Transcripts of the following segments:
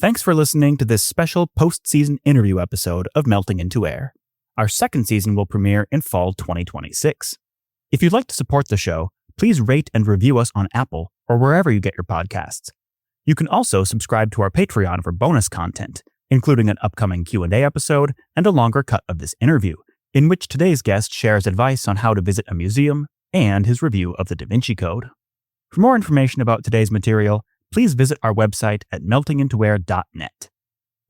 Thanks for listening to this special post-season interview episode of Melting into Air. Our second season will premiere in fall 2026. If you'd like to support the show, please rate and review us on Apple or wherever you get your podcasts. You can also subscribe to our Patreon for bonus content, including an upcoming Q&A episode and a longer cut of this interview, in which today's guest shares advice on how to visit a museum and his review of the Da Vinci Code. For more information about today's material, please visit our website at meltingintoair.net.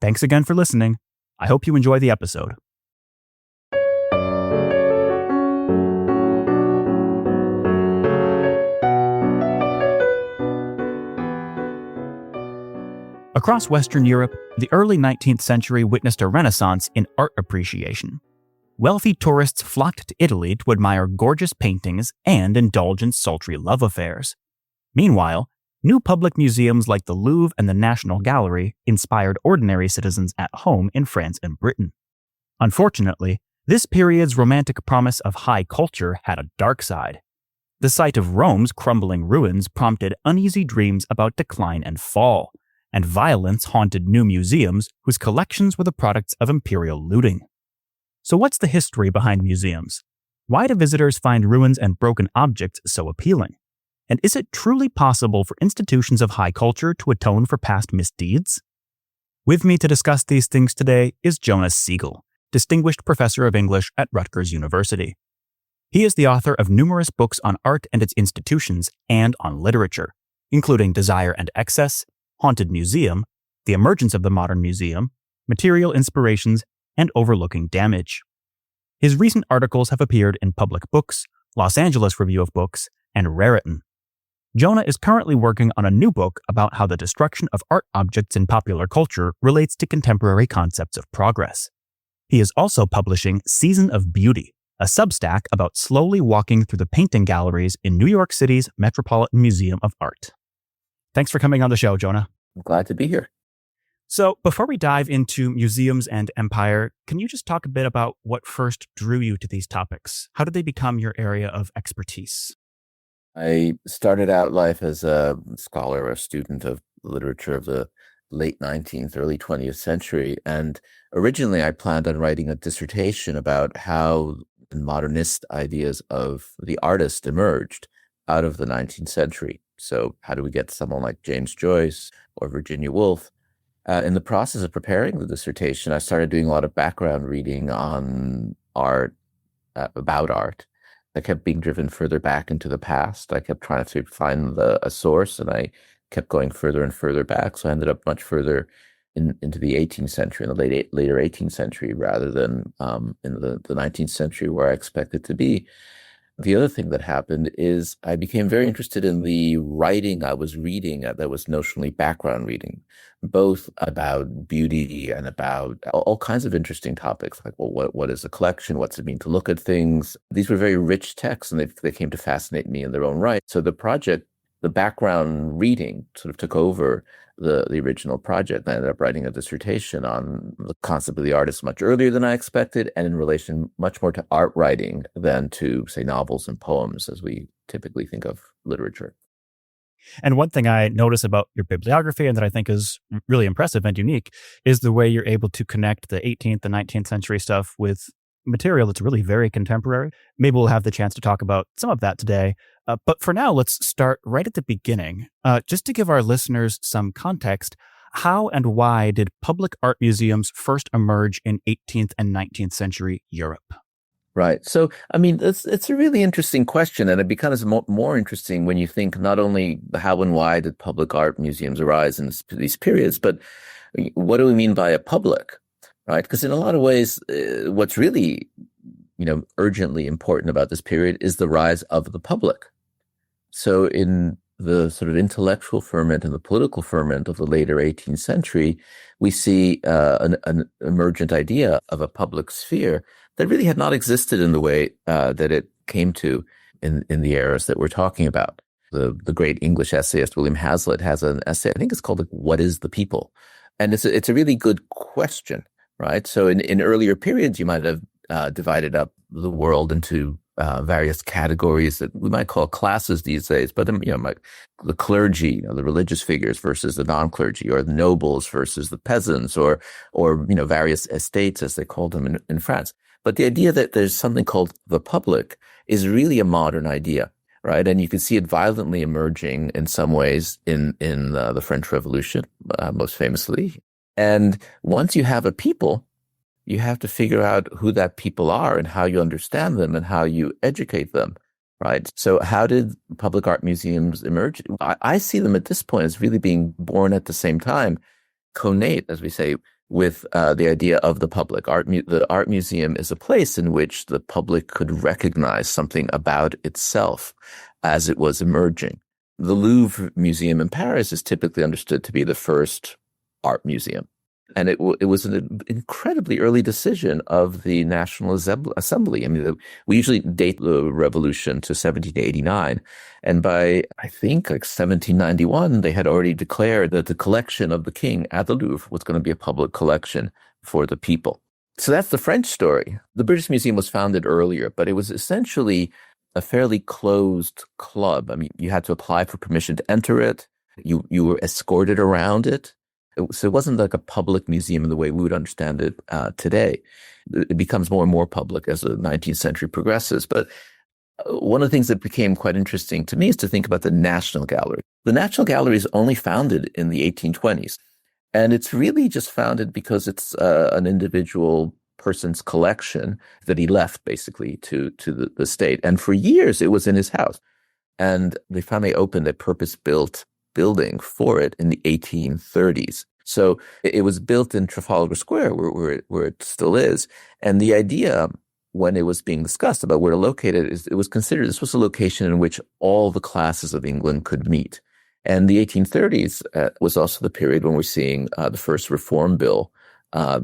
Thanks again for listening. I hope you enjoy the episode. Across Western Europe, the early 19th century witnessed a renaissance in art appreciation. Wealthy tourists flocked to Italy to admire gorgeous paintings and indulge in sultry love affairs. Meanwhile, new public museums like the Louvre and the National Gallery inspired ordinary citizens at home in France and Britain. Unfortunately, this period's romantic promise of high culture had a dark side. The sight of Rome's crumbling ruins prompted uneasy dreams about decline and fall, and violence haunted new museums whose collections were the products of imperial looting. So what's the history behind museums? Why do visitors find ruins and broken objects so appealing? And is it truly possible for institutions of high culture to atone for past misdeeds? With me to discuss these things today is Jonah Siegel, Distinguished Professor of English at Rutgers University. He is the author of numerous books on art and its institutions and on literature, including Desire and Excess, Haunted Museum, The Emergence of the Modern Museum, Material Inspirations, and Overlooking Damage. His recent articles have appeared in Public Books, Los Angeles Review of Books, and Raritan. Jonah is currently working on a new book about how the destruction of art objects in popular culture relates to contemporary concepts of progress. He is also publishing Season of Beauty, a Substack about slowly walking through the painting galleries in New York City's Metropolitan Museum of Art. Thanks for coming on the show, Jonah. I'm glad to be here. So before we dive into museums and empire, can you just talk a bit about what first drew you to these topics? How did they become your area of expertise? I started out life as a scholar or a student of literature of the late 19th, early 20th century. And originally I planned on writing a dissertation about how modernist ideas of the artist emerged out of the 19th century. So how do we get someone like James Joyce or Virginia Woolf? In the process of preparing the dissertation, I started doing a lot of background reading on art, about art. I kept being driven further back into the past. I kept trying to find a source, and I kept going further and further back. So I ended up much further into the 18th century, in the later 18th century, rather than in the 19th century where I expected to be. The other thing that happened is I became very interested in the writing I was reading that was notionally background reading, both about beauty and about all kinds of interesting topics, like, well, what is a collection? What's it mean to look at things? These were very rich texts, and they came to fascinate me in their own right. So the project, the background reading, sort of took over the original project. I ended up writing a dissertation on the concept of the artist much earlier than I expected, and in relation much more to art writing than to, say, novels and poems, as we typically think of literature. And one thing I notice about your bibliography and that I think is really impressive and unique is the way you're able to connect the 18th and 19th century stuff with material that's really very contemporary. Maybe we'll have the chance to talk about some of that today. But for now, let's start right at the beginning. Just to give our listeners some context, how and why did public art museums first emerge in 18th and 19th century Europe? Right. So, I mean, it's a really interesting question, and it becomes more interesting when you think not only how and why did public art museums arise in these periods, but what do we mean by a public, right? Because in a lot of ways, what's really, urgently important about this period is the rise of the public. So in the sort of intellectual ferment and the political ferment of the later 18th century, we see an emergent idea of a public sphere that really had not existed in the way that it came to in the eras that we're talking about. The great English essayist William Hazlitt has an essay, I think it's called "What is the People?" And it's a really good question, right? So in earlier periods, you might have divided up the world into various categories that we might call classes these days, but the clergy, the religious figures versus the non-clergy, or the nobles versus the peasants, or various estates, as they called them in France. But the idea that there's something called the public is really a modern idea, right? And you can see it violently emerging in some ways in the French Revolution, most famously. And once you have a people, you have to figure out who that people are and how you understand them and how you educate them, right? So how did public art museums emerge? I see them at this point as really being born at the same time, connate, as we say, with the idea of the public. The art museum is a place in which the public could recognize something about itself as it was emerging. The Louvre Museum in Paris is typically understood to be the first art museum. And it was an incredibly early decision of the National Assembly. I mean, we usually date the revolution to 1789. And by, I think, 1791, they had already declared that the collection of the king at the Louvre was going to be a public collection for the people. So that's the French story. The British Museum was founded earlier, but it was essentially a fairly closed club. I mean, you had to apply for permission to enter it. You were escorted around it. So it wasn't like a public museum in the way we would understand it today. It becomes more and more public as the 19th century progresses. But one of the things that became quite interesting to me is to think about the National Gallery. The National Gallery is only founded in the 1820s. And it's really just founded because it's an individual person's collection that he left basically to the state. And for years, it was in his house. And they finally opened a purpose-built building for it in the 1830s. So it was built in Trafalgar Square, where it still is. And the idea, when it was being discussed about where to locate it, is it was considered this was a location in which all the classes of England could meet. And the 1830s was also the period when we're seeing the first reform bill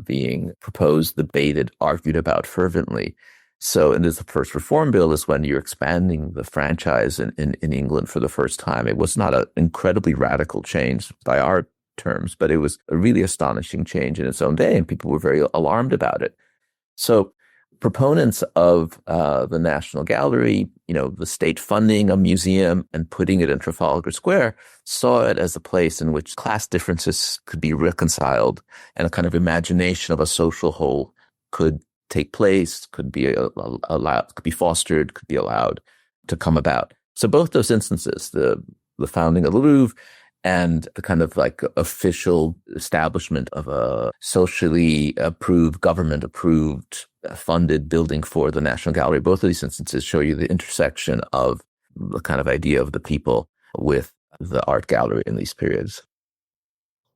being proposed, debated, argued about fervently. So, and this the first reform bill is when you're expanding the franchise in England for the first time. It was not an incredibly radical change by our terms, but it was a really astonishing change in its own day, and people were very alarmed about it. So proponents of the National Gallery, the state funding a museum and putting it in Trafalgar Square, saw it as a place in which class differences could be reconciled and a kind of imagination of a social whole could take place, could be allowed, could be fostered, could be allowed to come about. So both those instances, the founding of the Louvre and the kind of like official establishment of a socially approved, government approved, funded building for the National Gallery, both of these instances show you the intersection of the kind of idea of the people with the art gallery in these periods.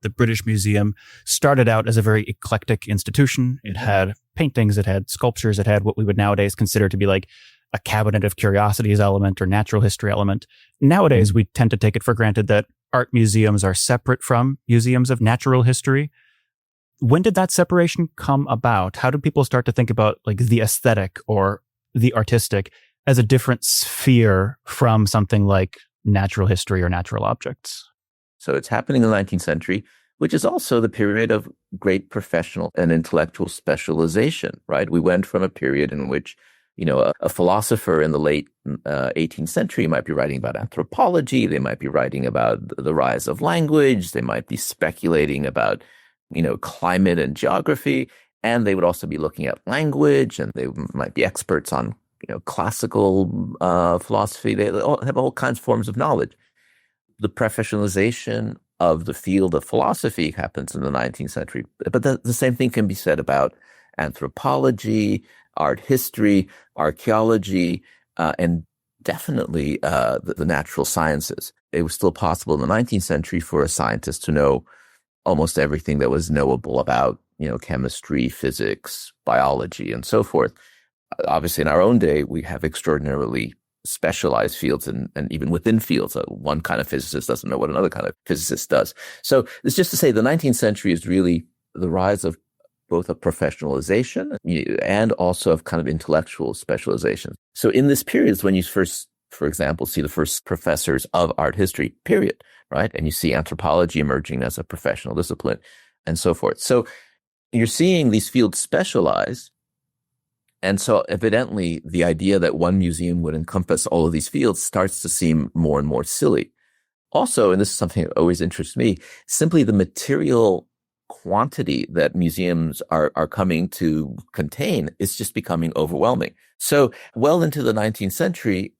The British Museum started out as a very eclectic institution. It had paintings, it had sculptures, it had what we would nowadays consider to be like a cabinet of curiosities element or natural history element. Nowadays, we tend to take it for granted that art museums are separate from museums of natural history. When did that separation come about? How did people start to think about like the aesthetic or the artistic as a different sphere from something like natural history or natural objects? So it's happening in the 19th century, which is also the period of great professional and intellectual specialization, right? We went from a period in which, a philosopher in the late 18th century might be writing about anthropology. They might be writing about the rise of language. They might be speculating about, climate and geography. And they would also be looking at language, and they might be experts on, classical philosophy. They all have all kinds of forms of knowledge. The professionalization of the field of philosophy happens in the 19th century. But the same thing can be said about anthropology, art history, archaeology, and definitely the natural sciences. It was still possible in the 19th century for a scientist to know almost everything that was knowable about, chemistry, physics, biology, and so forth. Obviously, in our own day, we have extraordinarily specialized fields and even within fields. One kind of physicist doesn't know what another kind of physicist does. So it's just to say the 19th century is really the rise of both a professionalization and also of kind of intellectual specialization. So in this period is when you first, for example, see the first professors of art history, period, right? And you see anthropology emerging as a professional discipline and so forth. So you're seeing these fields specialize, And so evidently the idea that one museum would encompass all of these fields starts to seem more and more silly. Also, and this is something that always interests me, simply the material quantity that museums are coming to contain is just becoming overwhelming. So well into the 19th century,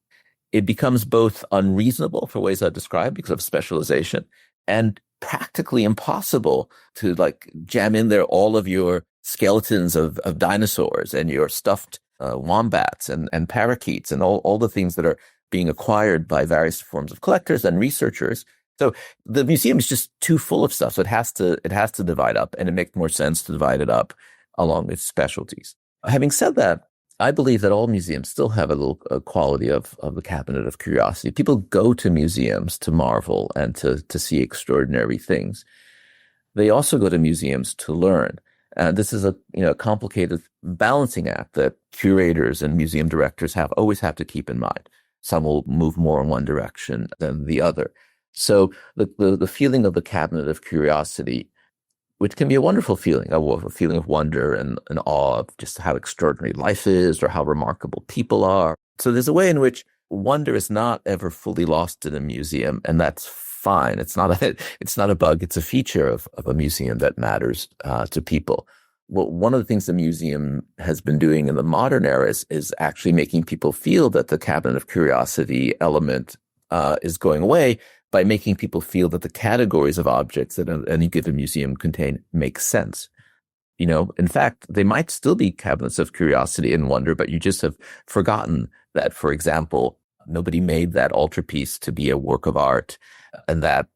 it becomes both unreasonable for ways I described because of specialization and practically impossible to like jam in there all of your skeletons of dinosaurs and your stuffed wombats and parakeets and all the things that are being acquired by various forms of collectors and researchers. So the museum is just too full of stuff. So it has to divide up, and it makes more sense to divide it up along its specialties. Having said that, I believe that all museums still have a little quality of the cabinet of curiosity. People go to museums to marvel and to see extraordinary things. They also go to museums to learn. And this is a complicated balancing act that curators and museum directors always have to keep in mind. Some will move more in one direction than the other. So the feeling of the cabinet of curiosity, which can be a wonderful feeling, a feeling of wonder and awe of just how extraordinary life is or how remarkable people are. So there's a way in which wonder is not ever fully lost in a museum, and that's fine. It's not a bug. It's a feature of a museum that matters to people. Well, one of the things the museum has been doing in the modern era is actually making people feel that the cabinet of curiosity element is going away by making people feel that the categories of objects that any given museum contain make sense. In fact, they might still be cabinets of curiosity and wonder, but you just have forgotten that, for example, nobody made that altarpiece to be a work of art, and that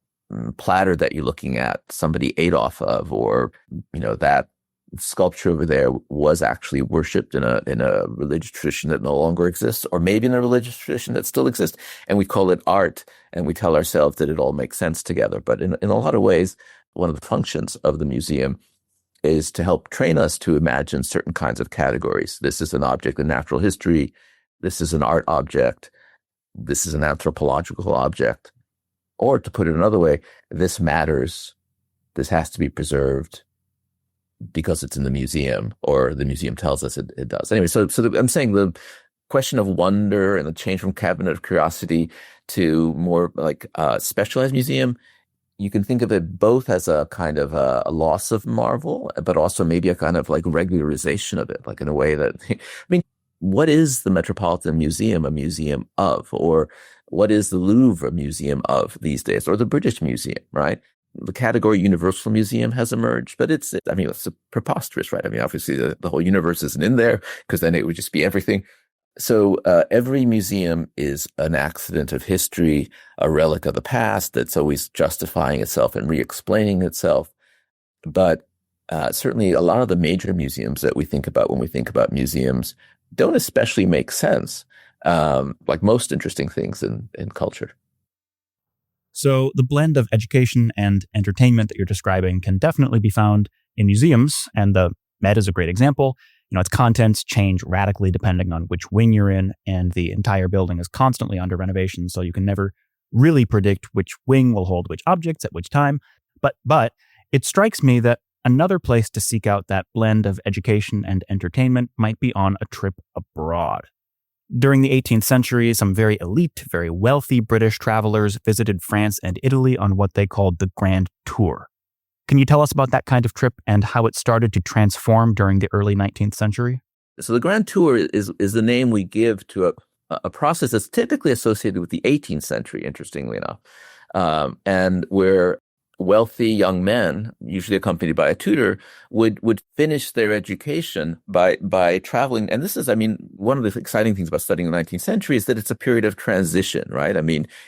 platter that you're looking at, somebody ate off of, or, that sculpture over there was actually worshipped in a religious tradition that no longer exists, or maybe in a religious tradition that still exists, and we call it art, and we tell ourselves that it all makes sense together. But in a lot of ways, one of the functions of the museum is to help train us to imagine certain kinds of categories. This is an object in natural history. This is an art object. This is an anthropological object. Or to put it another way, this matters. This has to be preserved because it's in the museum, or the museum tells us it does. Anyway, I'm saying the question of wonder and the change from cabinet of curiosity to more like a specialized museum, you can think of it both as a kind of a loss of marvel, but also maybe a kind of like regularization of it, like in a way that, what is the Metropolitan Museum a museum of? Or what is the Louvre a museum of these days? Or the British Museum, right? The category Universal Museum has emerged, but it's preposterous, right? Obviously the whole universe isn't in there, because then it would just be everything. So every museum is an accident of history, a relic of the past that's always justifying itself and re-explaining itself. But certainly a lot of the major museums that we think about when we think about museums don't especially make sense, like most interesting things in culture. So the blend of education and entertainment that you're describing can definitely be found in museums, and the Met is a great example. Its contents change radically depending on which wing you're in, and the entire building is constantly under renovation, so you can never really predict which wing will hold which objects at which time. But it strikes me that another place to seek out that blend of education and entertainment might be on a trip abroad. During the 18th century, some very elite, very wealthy British travelers visited France and Italy on what they called the Grand Tour. Can you tell us about that kind of trip and how it started to transform during the early 19th century? So the Grand Tour is the name we give to a process that's typically associated with the 18th century, interestingly enough, and where wealthy young men, usually accompanied by a tutor, would finish their education by traveling. And this is, one of the exciting things about studying the 19th century is that it's a period of transition, right?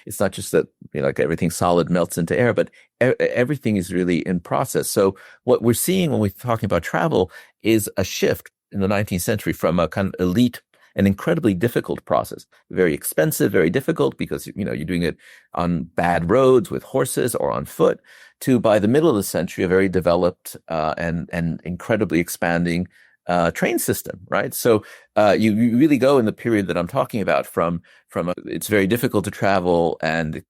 It's not just that like everything solid melts into air, but everything is really in process. So what we're seeing when we're talking about travel is a shift in the 19th century from a kind of elite, an incredibly difficult process, very expensive, very difficult because, you're doing it on bad roads with horses or on foot, to by the middle of the century, a very developed and incredibly expanding train system, right? So you really go in the period that I'm talking about from it's very difficult to travel and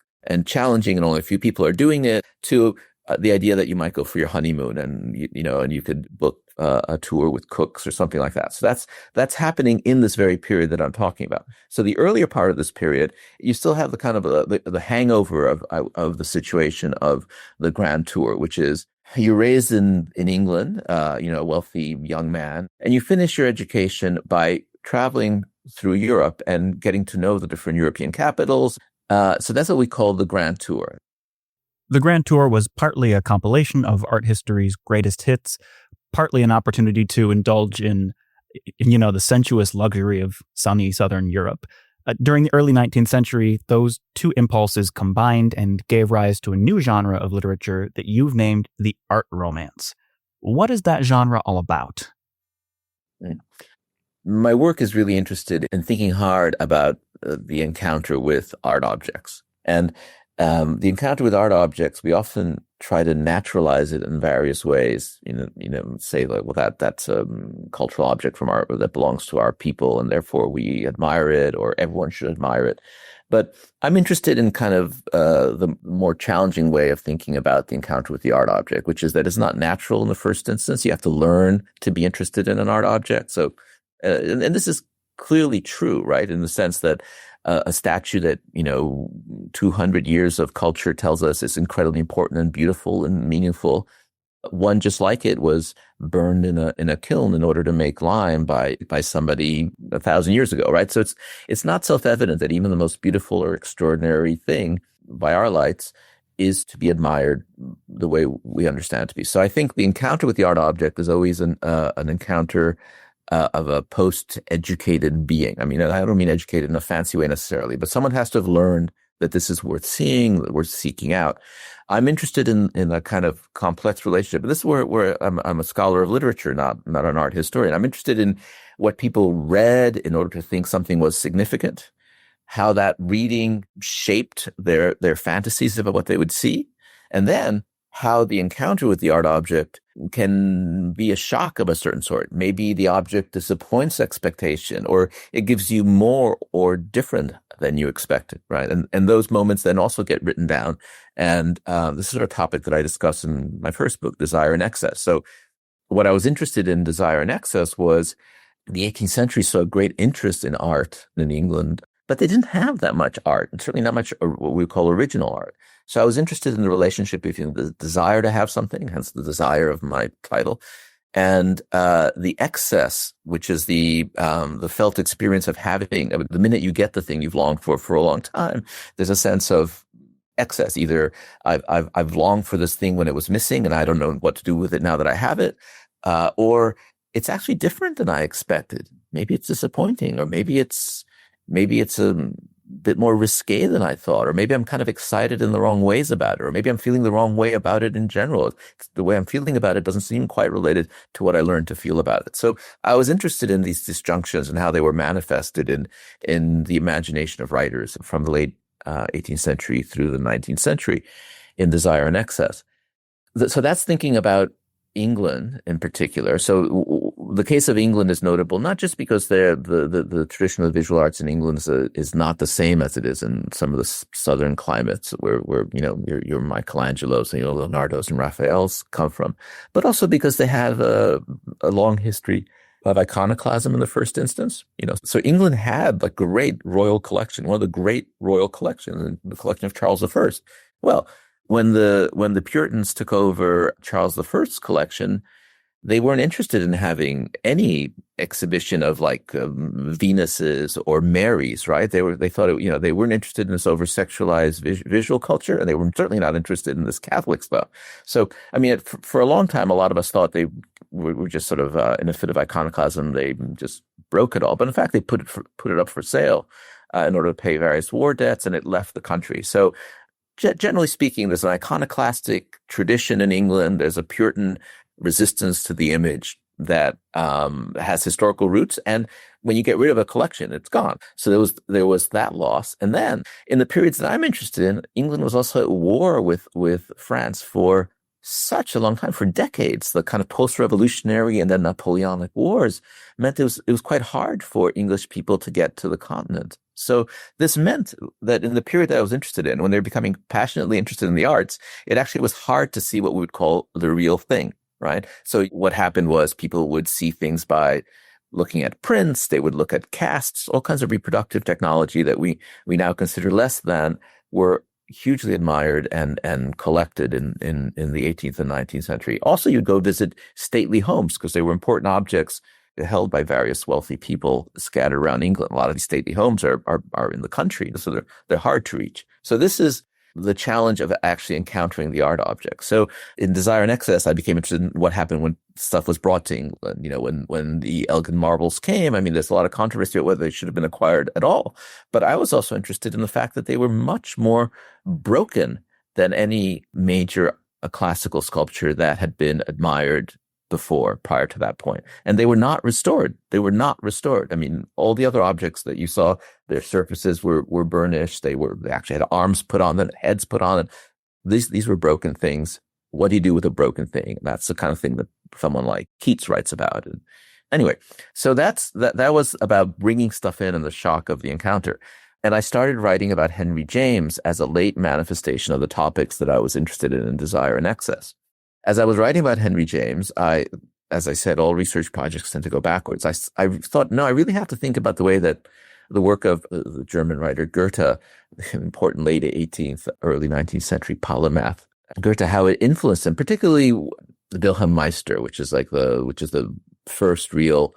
challenging and only a few people are doing it, to the idea that you might go for your honeymoon and and you could book a tour with cooks or something like that. So that's happening in this very period that I'm talking about. So the earlier part of this period, you still have the kind of the hangover of the situation of the Grand Tour, which is you're raised in England, a wealthy young man, and you finish your education by traveling through Europe and getting to know the different European capitals. So that's what we call the Grand Tour. The Grand Tour was partly a compilation of art history's greatest hits, partly an opportunity to indulge in the sensuous luxury of sunny Southern Europe. During the early 19th century, those two impulses combined and gave rise to a new genre of literature that you've named the art romance. What is that genre all about? My work is really interested in thinking hard about the encounter with art objects. And the encounter with art objects, we often try to naturalize it in various ways. Say like, well, that's a cultural object from art that belongs to our people, and therefore we admire it, or everyone should admire it. But I'm interested in kind of the more challenging way of thinking about the encounter with the art object, which is that it's not natural in the first instance. You have to learn to be interested in an art object. So, and this is clearly true, right? In the sense that a statue that, 200 years of culture tells us is incredibly important and beautiful and meaningful. One just like it was burned in a kiln in order to make lime by somebody 1,000 years ago, right? So it's not self-evident that even the most beautiful or extraordinary thing by our lights is to be admired the way we understand it to be. So I think the encounter with the art object is always an encounter of a post-educated being. I mean, I don't mean educated in a fancy way necessarily, but someone has to have learned that this is worth seeing, that worth seeking out. I'm interested in a kind of complex relationship. But this is where I'm a scholar of literature, not an art historian. I'm interested in what people read in order to think something was significant, how that reading shaped their fantasies about what they would see, and then how the encounter with the art object can be a shock of a certain sort. Maybe the object disappoints expectation, or it gives you more or different than you expected, right? And those moments then also get written down. And this is a topic that I discuss in my first book, Desire in Excess. So what I was interested in Desire in Excess was the 18th century saw great interest in art in England, but they didn't have that much art, and certainly not much what we call original art. So I was interested in the relationship between the desire to have something, hence the desire of my title, and the excess, which is the felt experience of having. The minute you get the thing you've longed for a long time, there's a sense of excess. Either I've longed for this thing when it was missing, and I don't know what to do with it now that I have it, or it's actually different than I expected. Maybe it's disappointing, or maybe it's a bit more risque than I thought, or maybe I'm kind of excited in the wrong ways about it, or maybe I'm feeling the wrong way about it in general. The way I'm feeling about it doesn't seem quite related to what I learned to feel about it. So I was interested in these disjunctions and how they were manifested in the imagination of writers from the late 18th century through the 19th century in Desire in Excess. So that's thinking about England in particular. So the case of England is notable not just because the tradition of the visual arts in England is not the same as it is in some of the southern climates where your Michelangelos and Leonardos and Raphaels come from, but also because they have a long history of iconoclasm in the first instance. So England had a great royal collection, one of the great royal collections, the collection of Charles I. Well, when the Puritans took over Charles I's collection, they weren't interested in having any exhibition of Venuses or Marys, right? They thought they weren't interested in this over sexualized visual culture, and they were certainly not interested in this Catholic stuff. So, I mean, for a long time, a lot of us thought they were just sort of in a fit of iconoclasm. They just broke it all, but in fact, they put it up for sale in order to pay various war debts, and it left the country. So, generally speaking, there's an iconoclastic tradition in England. There's a Puritan resistance to the image that has historical roots, and when you get rid of a collection, it's gone. So there was that loss, and then in the periods that I'm interested in, England was also at war with France for such a long time, for decades. The kind of post-revolutionary and then Napoleonic wars meant it was quite hard for English people to get to the continent. So this meant that in the period that I was interested in, when they were becoming passionately interested in the arts, it actually was hard to see what we would call the real thing, right? So what happened was people would see things by looking at prints, they would look at casts, all kinds of reproductive technology that we now consider less than were hugely admired and collected in the 18th and 19th century. Also, you'd go visit stately homes because they were important objects held by various wealthy people scattered around England. A lot of these stately homes are in the country, so they're hard to reach. So this is the challenge of actually encountering the art object. So in Desire and Excess, I became interested in what happened when stuff was brought to England. You know, when the Elgin marbles came, I mean, there's a lot of controversy about whether they should have been acquired at all. But I was also interested in the fact that they were much more broken than any major classical sculpture that had been admired before, prior to that point. And they were not restored. They were not restored. I mean, all the other objects that you saw, their surfaces were burnished. They actually had arms put on them, heads put on them. These were broken things. What do you do with a broken thing? That's the kind of thing that someone like Keats writes about. And anyway, so that was about bringing stuff in and the shock of the encounter. And I started writing about Henry James as a late manifestation of the topics that I was interested in Desire and Excess. As I was writing about Henry James, as I said, all research projects tend to go backwards. I thought, no, I really have to think about the way that the work of the German writer Goethe, an important late 18th, early 19th century polymath, Goethe, how it influenced him, particularly the Wilhelm Meister, which is the first real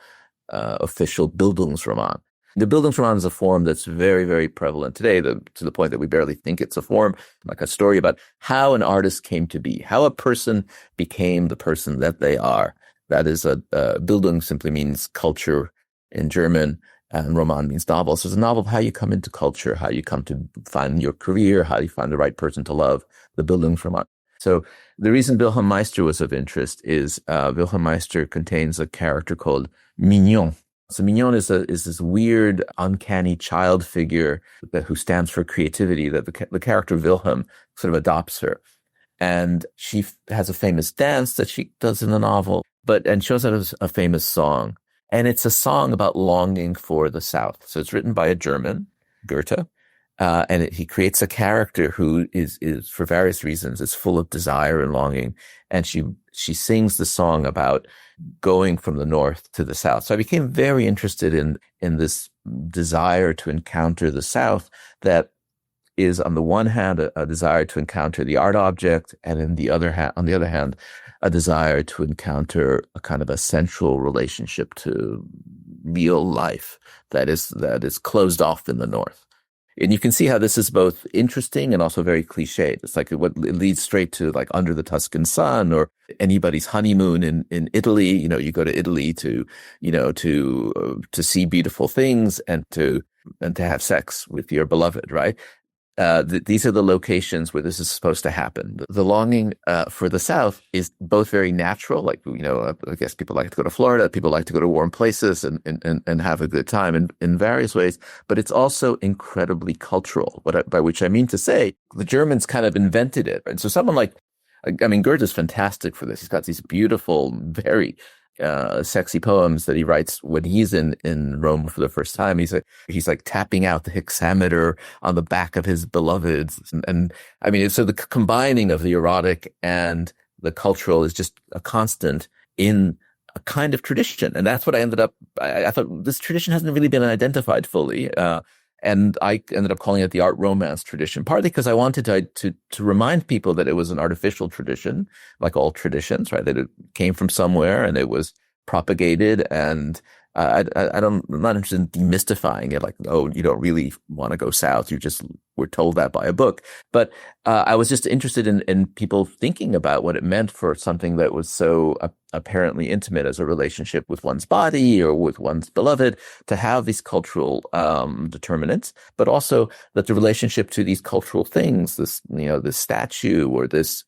official Bildungsroman. The Bildungsroman is a form that's very, very prevalent today, to the point that we barely think it's a form, like a story about how an artist came to be, how a person became the person that they are. That is Bildung simply means culture in German, and Roman means novel. So it's a novel of how you come into culture, how you come to find your career, how you find the right person to love, the Bildungsroman. So the reason Wilhelm Meister was of interest is Wilhelm Meister contains a character called Mignon. So Mignon is this weird, uncanny child figure who stands for creativity, that the character Wilhelm sort of adopts her. And she has a famous dance that she does in the novel, and she also has a famous song. And it's a song about longing for the South. So it's written by a German, Goethe, and he creates a character who is for various reasons, is full of desire and longing. And she sings the song about going from the north to the south. So I became very interested in this desire to encounter the South that is, on the one hand, a desire to encounter the art object, and on the other hand, a desire to encounter a kind of a central relationship to real life that is closed off in the north. And you can see how this is both interesting and also very cliched. It's like it leads straight to like Under the Tuscan Sun or anybody's honeymoon in Italy. You know, you go to Italy to see beautiful things and to have sex with your beloved, right? These are the locations where this is supposed to happen. The longing for the South is both very natural, like, you know, I guess people like to go to Florida, people like to go to warm places and have a good time in various ways, but it's also incredibly cultural, by which I mean to say the Germans kind of invented it. And so someone like, I mean, Goethe is fantastic for this. He's got these beautiful, very sexy poems that he writes when he's in Rome for the first time. He's like tapping out the hexameter on the back of his beloveds. And I mean, so the combining of the erotic and the cultural is just a constant in a kind of tradition. And that's what I thought this tradition hasn't really been identified fully. And I ended up calling it the art romance tradition, partly because I wanted to remind people that it was an artificial tradition, like all traditions, right? That it came from somewhere and it was propagated. And I'm not interested in demystifying it, like, oh, you don't really want to go south. You just were told that by a book. But I was just interested in people thinking about what it meant for something that was so apparently intimate as a relationship with one's body or with one's beloved, to have these cultural determinants, but also that the relationship to these cultural things, this statue or this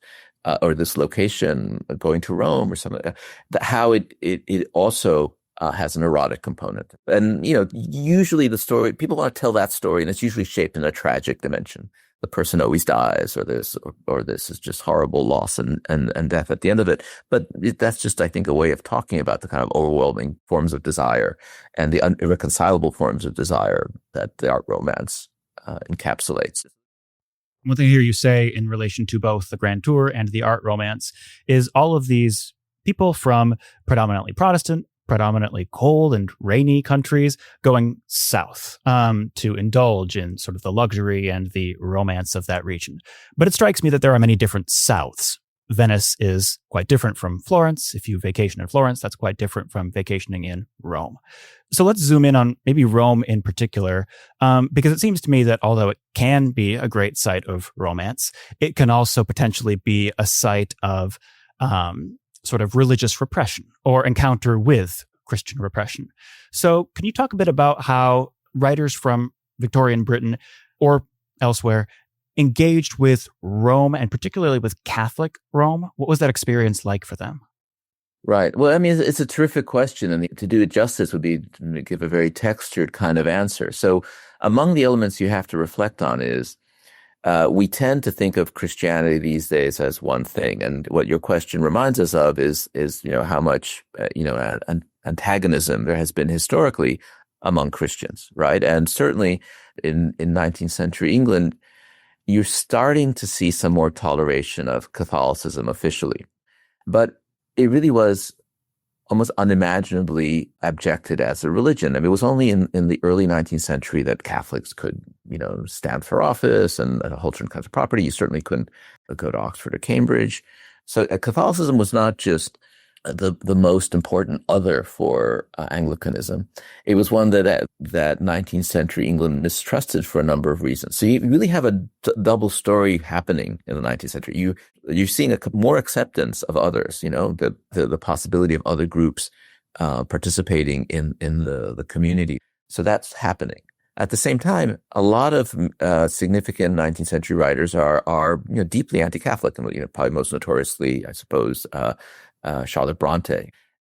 location, going to Rome or something, how it also has an erotic component. And, you know, usually the story, people want to tell that story, and it's usually shaped in a tragic dimension. the person always dies, or this is just horrible loss and death at the end of it. But that's just, I think, a way of talking about the kind of overwhelming forms of desire and the irreconcilable forms of desire that the art romance encapsulates. One thing I hear you say in relation to both the Grand Tour and the art romance is all of these people from predominantly Protestant, predominantly cold and rainy countries going south to indulge in sort of the luxury and the romance of that region. But it strikes me that there are many different souths. Venice is quite different from Florence. If you vacation in Florence, that's quite different from vacationing in Rome. So let's zoom in on maybe Rome in particular, because it seems to me that although it can be a great site of romance, it can also potentially be a site of sort of religious repression or encounter with Christian repression. So can you talk a bit about how writers from Victorian Britain or elsewhere engaged with Rome and particularly with Catholic Rome? What was that experience like for them? Right. Well, I mean, it's a terrific question, and to do it justice would be to give a very textured kind of answer. So among the elements you have to reflect on is we tend to think of Christianity these days as one thing. And what your question reminds us of is how much, antagonism there has been historically among Christians, right? And certainly in 19th century England, you're starting to see some more toleration of Catholicism officially. But it really was almost unimaginably objected as a religion. I mean, it was only in the early 19th century that Catholics could, stand for office and hold certain kinds of property. You certainly couldn't go to Oxford or Cambridge. So Catholicism was not just the most important other for Anglicanism. It was one that 19th century England mistrusted for a number of reasons. So you really have a double story happening in the 19th century. You're seeing more acceptance of others, the possibility of other groups participating in the community. So that's happening. At the same time, a lot of significant 19th century writers are deeply anti-Catholic, and probably most notoriously, I suppose, Charlotte Bronte.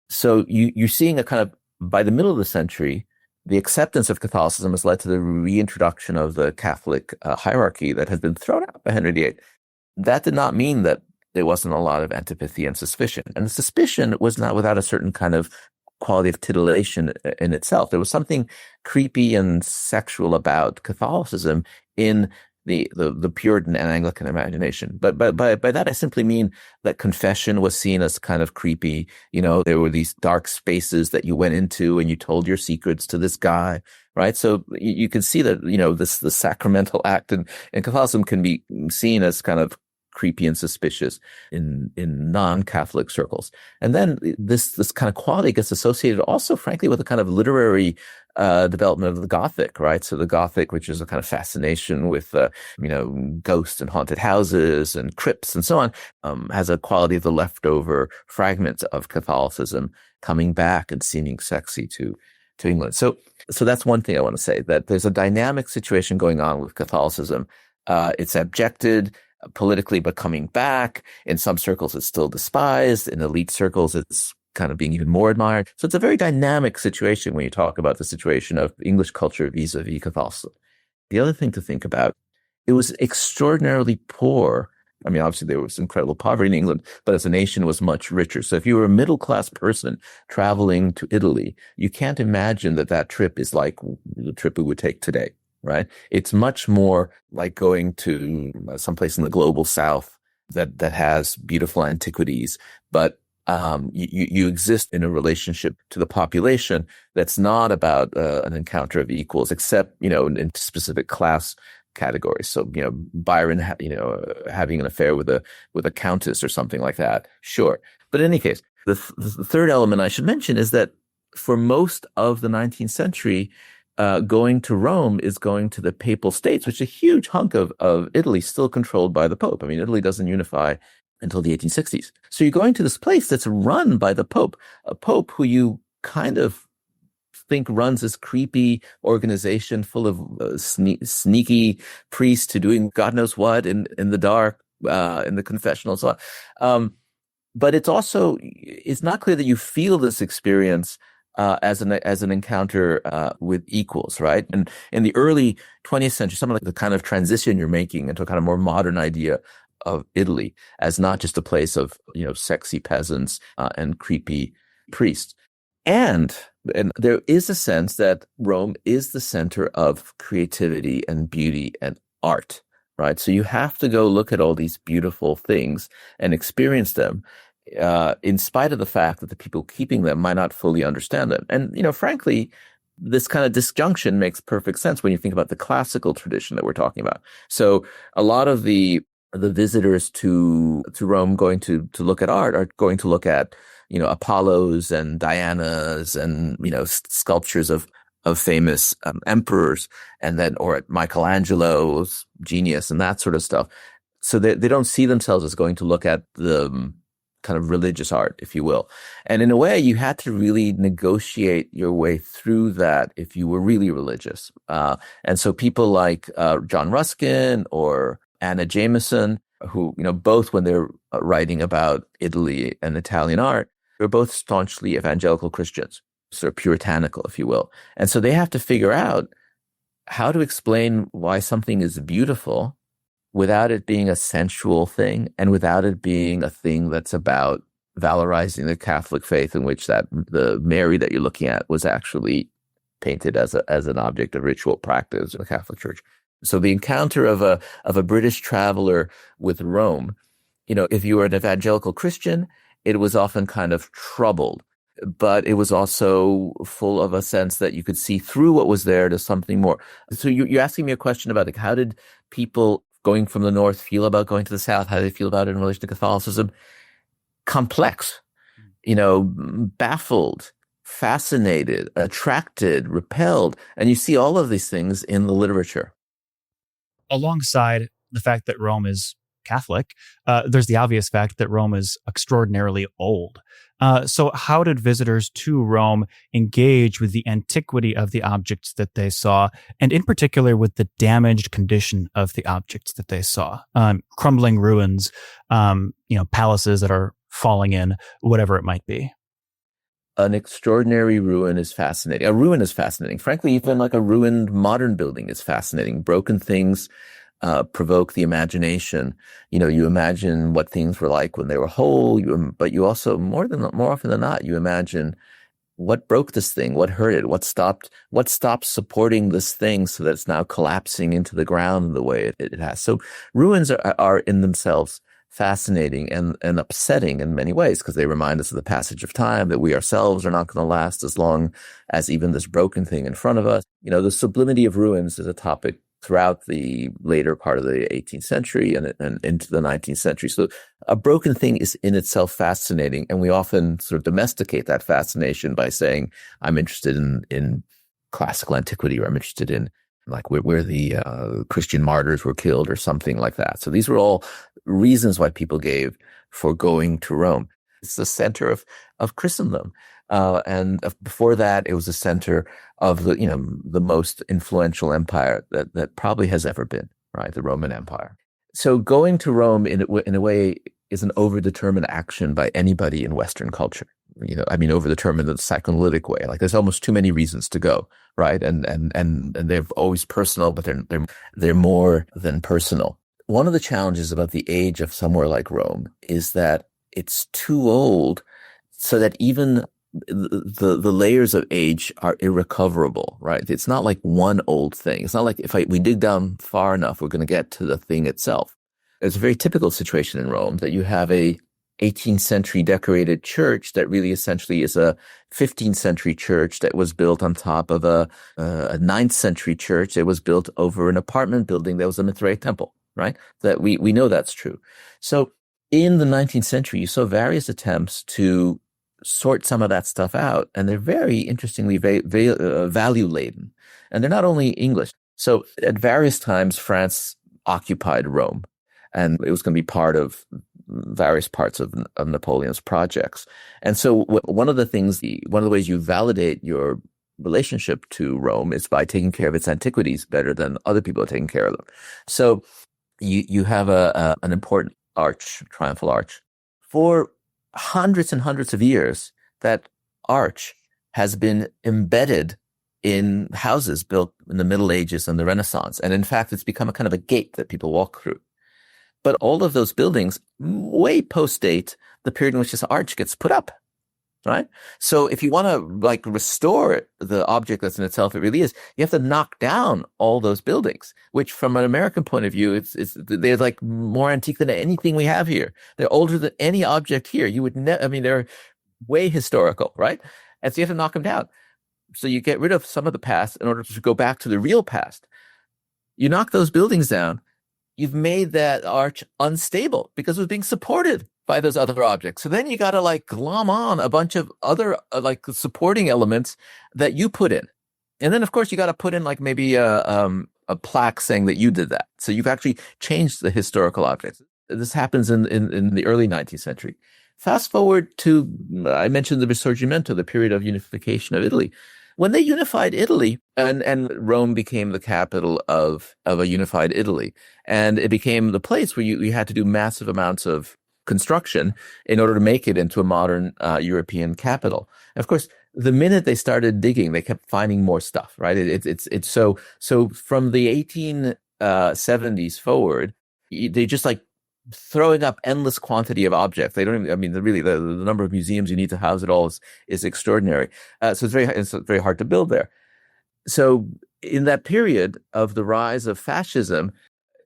So you're seeing a kind of, by the middle of the century, the acceptance of Catholicism has led to the reintroduction of the Catholic hierarchy that had been thrown out by Henry VIII. That did not mean that there wasn't a lot of antipathy and suspicion. And the suspicion was not without a certain kind of quality of titillation in itself. There was something creepy and sexual about Catholicism in the Puritan and Anglican imagination. But by that, I simply mean that confession was seen as kind of creepy. There were these dark spaces that you went into and you told your secrets to this guy, right? So you can see that, the sacramental act in Catholicism can be seen as kind of creepy and suspicious in non-Catholic circles. And then this kind of quality gets associated also, frankly, with a kind of literary development of the Gothic, right? So the Gothic, which is a kind of fascination with, ghosts and haunted houses and crypts and so on, has a quality of the leftover fragments of Catholicism coming back and seeming sexy to England. So that's one thing I want to say, that there's a dynamic situation going on with Catholicism. It's objected politically, but coming back. In some circles, it's still despised. In elite circles, it's kind of being even more admired. So it's a very dynamic situation when you talk about the situation of English culture vis-a-vis Catholicism. The other thing to think about, it was extraordinarily poor. I mean, obviously there was incredible poverty in England, but as a nation it was much richer. So if you were a middle-class person traveling to Italy, you can't imagine that trip is like the trip we would take today, right? It's much more like going to someplace in the global south that has beautiful antiquities, but you exist in a relationship to the population that's not about an encounter of equals, except, in specific class categories. So, Byron, having an affair with a countess or something like that. Sure. But in any case, the third element I should mention is that for most of the 19th century, going to Rome is going to the Papal States, which is a huge hunk of Italy still controlled by the Pope. I mean, Italy doesn't unify until the 1860s. So you're going to this place that's run by the Pope, a Pope who you kind of think runs this creepy organization full of sneaky priests who doing God knows what in the dark, in the confessional and so on. But it's not clear that you feel this experience as an encounter with equals, right? And in the early 20th century, some of the kind of transition you're making into a kind of more modern idea of Italy as not just a place of sexy peasants and creepy priests, and there is a sense that Rome is the center of creativity and beauty and art, right? So you have to go look at all these beautiful things and experience them, in spite of the fact that the people keeping them might not fully understand them. And, frankly, this kind of disjunction makes perfect sense when you think about the classical tradition that we're talking about. So a lot of the visitors to Rome going to look at art are going to look at Apollos and Dianas and sculptures of famous emperors, and then or at Michelangelo's genius and that sort of stuff. So they don't see themselves as going to look at the kind of religious art, if you will. And in a way, you had to really negotiate your way through that if you were really religious. And so people like John Ruskin or Anna Jameson, who, both when they're writing about Italy and Italian art, they're both staunchly evangelical Christians, sort of puritanical, if you will. And so they have to figure out how to explain why something is beautiful without it being a sensual thing and without it being a thing that's about valorizing the Catholic faith, in which that the Mary that you're looking at was actually painted as an object of ritual practice in the Catholic Church. So the encounter of a British traveler with Rome, if you were an evangelical Christian, it was often kind of troubled, but it was also full of a sense that you could see through what was there to something more. So you're asking me a question about how did people going from the North feel about going to the South? How do they feel about it in relation to Catholicism? Complex, baffled, fascinated, attracted, repelled. And you see all of these things in the literature. Alongside the fact that Rome is Catholic, there's the obvious fact that Rome is extraordinarily old. So how did visitors to Rome engage with the antiquity of the objects that they saw, and in particular with the damaged condition of the objects that they saw? Crumbling ruins, palaces that are falling in, whatever it might be. An extraordinary ruin is fascinating. A ruin is fascinating. Frankly, even like a ruined modern building is fascinating. Broken things provoke the imagination. You imagine what things were like when they were whole, but you also, more often than not, you imagine what broke this thing, what hurt it, what stopped supporting this thing so that it's now collapsing into the ground the way it has. So ruins are in themselves fascinating and upsetting in many ways, because they remind us of the passage of time, that we ourselves are not going to last as long as even this broken thing in front of us. The sublimity of ruins is a topic throughout the later part of the 18th century and into the 19th century. So a broken thing is in itself fascinating, and we often sort of domesticate that fascination by saying, I'm interested in classical antiquity, or I'm interested in like where the Christian martyrs were killed or something like that. So these were all reasons why people gave for going to Rome. It's the center of Christendom. And before that, it was the center of the most influential empire that probably has ever been, right? The Roman Empire. So going to Rome in a way is an overdetermined action by anybody in Western culture. Overdetermined in the psychoanalytic way. Like there's almost too many reasons to go, right? And they're always personal, but they're more than personal. One of the challenges about the age of somewhere like Rome is that it's too old, so that even the layers of age are irrecoverable, right? It's not like one old thing. It's not like we dig down far enough, we're going to get to the thing itself. It's a very typical situation in Rome that you have a 18th century decorated church that really essentially is a 15th century church that was built on top of a 9th century church that was built over an apartment building that was a Mithraic temple, right? That we know that's true. So in the 19th century, you saw various attempts to sort some of that stuff out, and they're very interestingly value laden, and they're not only English. So at various times, France occupied Rome, and it was going to be part of various parts of Napoleon's projects. And so one of the ways you validate your relationship to Rome is by taking care of its antiquities better than other people are taking care of them. So you have an important arch, triumphal arch. For hundreds and hundreds of years, that arch has been embedded in houses built in the Middle Ages and the Renaissance. And in fact, it's become a kind of a gate that people walk through. But all of those buildings way postdate the period in which this arch gets put up, right? So if you want to like restore the object that's in itself, it really is, you have to knock down all those buildings, which from an American point of view, they're like more antique than anything we have here. They're older than any object here. You would never, I mean, they're way historical, right? And so you have to knock them down. So you get rid of some of the past in order to go back to the real past. You knock those buildings down, you've made that arch unstable because it was being supported by those other objects. So then you got to like glom on a bunch of other like supporting elements that you put in. And then of course you got to put in like maybe a plaque saying that you did that. So you've actually changed the historical objects. This happens in the early 19th century. Fast forward to, I mentioned the Risorgimento, the period of unification of Italy. When they unified Italy and Rome became the capital of a unified Italy, and it became the place where you had to do massive amounts of construction in order to make it into a modern European capital. And of course, the minute they started digging, they kept finding more stuff, right? It's so from the 1870s forward, they just like throwing up endless quantity of objects. They don't even, I mean, the number of museums you need to house it all is extraordinary. So it's very hard to build there. So in that period of the rise of fascism,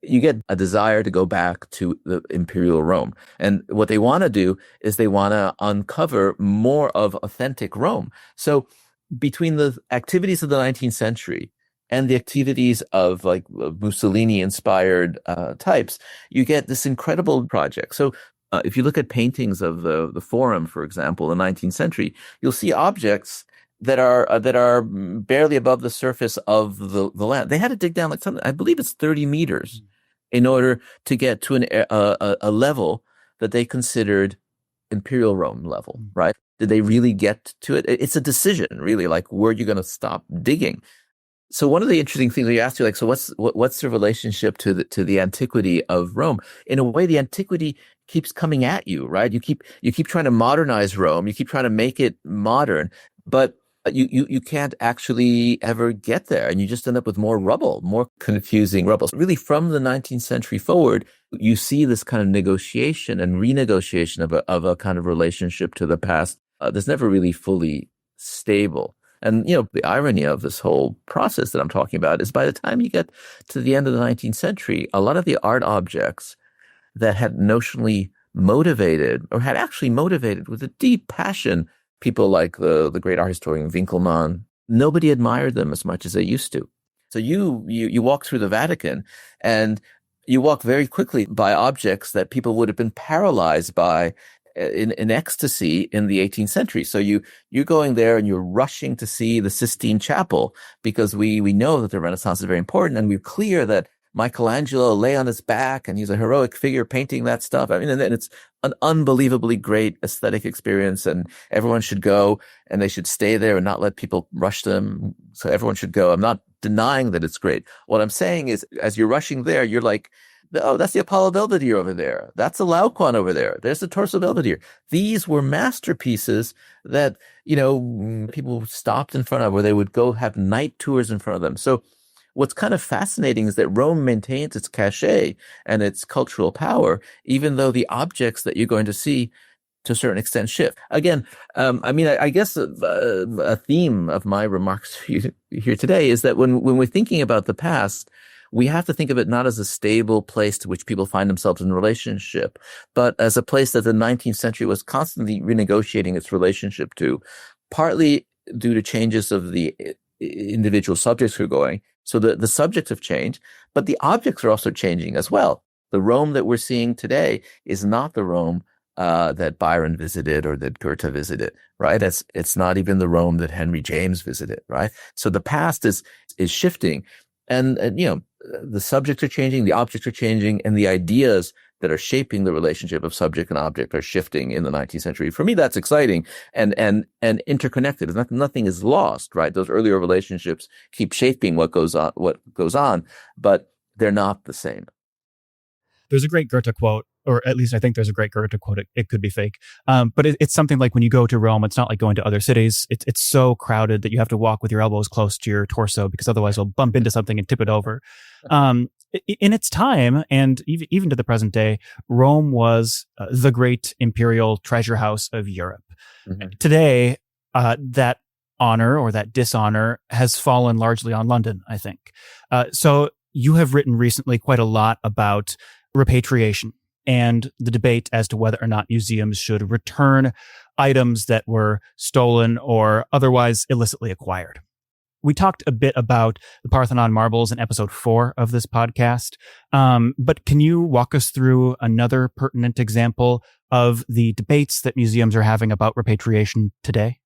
you get a desire to go back to the imperial Rome. And what they want to do is they want to uncover more of authentic Rome. So between the activities of the 19th century and the activities of like Mussolini-inspired types, you get this incredible project. So if you look at paintings of the Forum, for example, in the 19th century, you'll see objects that are barely above the surface of the land. They had to dig down like something, I believe it's 30 meters, in order to get to a level that they considered imperial Rome level, right? Did they really get to it? It's a decision, really, like where you're going to stop digging. So one of the interesting things we asked you, like, so what's the relationship to the antiquity of Rome? In a way, the antiquity keeps coming at you, right? You keep trying to modernize Rome. You keep trying to make it modern, but you can't actually ever get there, and you just end up with more rubble, more confusing rubble. So really, from the 19th century forward, you see this kind of negotiation and renegotiation of a kind of relationship to the past that's never really fully stable. And, you know, the irony of this whole process that I'm talking about is by the time you get to the end of the 19th century, a lot of the art objects that had notionally motivated or had actually motivated with a deep passion people like the great art historian Winkelmann, nobody admired them as much as they used to. So you walk through the Vatican and you walk very quickly by objects that people would have been paralyzed by in ecstasy in the 18th century. So you're going there and you're rushing to see the Sistine Chapel because we know that the Renaissance is very important, and we're clear that Michelangelo lay on his back and he's a heroic figure painting that stuff. I mean, and it's an unbelievably great aesthetic experience, and everyone should go and they should stay there and not let people rush them. So everyone should go. I'm not denying that it's great. What I'm saying is, as you're rushing there, you're like, oh, that's the Apollo Belvedere over there. That's the Laocoon over there. There's the Torso Belvedere. These were masterpieces that, you know, people stopped in front of, where they would go have night tours in front of them. So what's kind of fascinating is that Rome maintains its cachet and its cultural power, even though the objects that you're going to see to a certain extent shift. Again, I guess a theme of my remarks here today is that when we're thinking about the past, we have to think of it not as a stable place to which people find themselves in relationship, but as a place that the 19th century was constantly renegotiating its relationship to, partly due to changes of the individual subjects who are going. So the subjects have changed, but the objects are also changing as well. The Rome that we're seeing today is not the Rome that Byron visited or that Goethe visited, right? It's not even the Rome that Henry James visited, right? So the past is shifting, and you know, the subjects are changing, the objects are changing, and the ideas that are shaping the relationship of subject and object are shifting in the 19th century. For me, that's exciting and interconnected. Nothing is lost, right? Those earlier relationships keep shaping what goes on, but they're not the same. There's a great Goethe quote or at least I think there's a great Goethe quote. It could be fake. But it's something like when you go to Rome, it's not like going to other cities. It's so crowded that you have to walk with your elbows close to your torso because otherwise you'll bump into something and tip it over. In its time, and even to the present day, Rome was the great imperial treasure house of Europe. Mm-hmm. Today, that honor or that dishonor has fallen largely on London, I think. So you have written recently quite a lot about repatriation and the debate as to whether or not museums should return items that were stolen or otherwise illicitly acquired. We talked a bit about the Parthenon marbles in episode 4 of this podcast, but can you walk us through another pertinent example of the debates that museums are having about repatriation today?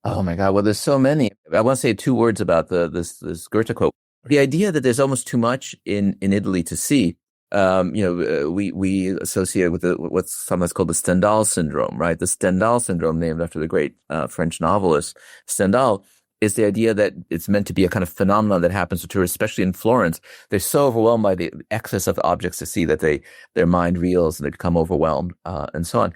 Oh my God! Well, there's so many. I want to say 2 words about this Goethe quote. The idea that there's almost too much in Italy to see. We associate with what's sometimes called the Stendhal syndrome, right? The Stendhal syndrome, named after the great French novelist Stendhal, is the idea that it's meant to be a kind of phenomenon that happens to tourists, especially in Florence. They're so overwhelmed by the excess of objects to see that their mind reels and they become overwhelmed, and so on.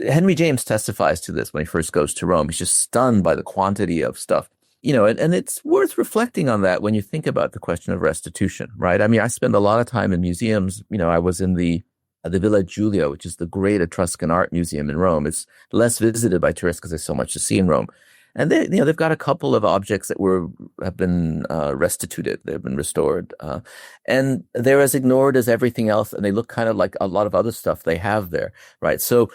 Henry James testifies to this when he first goes to Rome. He's just stunned by the quantity of stuff. And it's worth reflecting on that when you think about the question of restitution, right? I mean, I spend a lot of time in museums. I was in the Villa Giulia, which is the great Etruscan art museum in Rome. It's less visited by tourists because there's so much to see in Rome. And they've got a couple of objects that have been restituted. They've been restored, and they're as ignored as everything else. And they look kind of like a lot of other stuff they have there, right? So,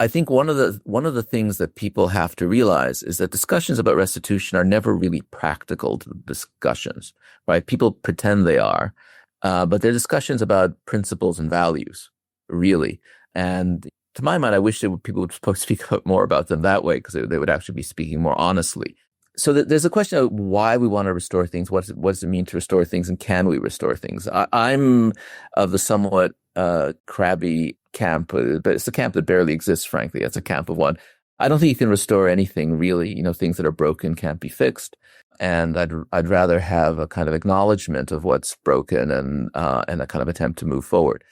I think one of the things that people have to realize is that discussions about restitution are never really practical discussions, right? People pretend they are, but they're discussions about principles and values, really. And to my mind, I wish people would speak more about them that way, because they would actually be speaking more honestly. So there's a question of why we want to restore things. What does it mean to restore things, and can we restore things? I'm of the somewhat crabby camp, but it's a camp that barely exists, frankly. It's a camp of one. I don't think you can restore anything, really. Things that are broken can't be fixed. And I'd rather have a kind of acknowledgement of what's broken and a kind of attempt to move forward.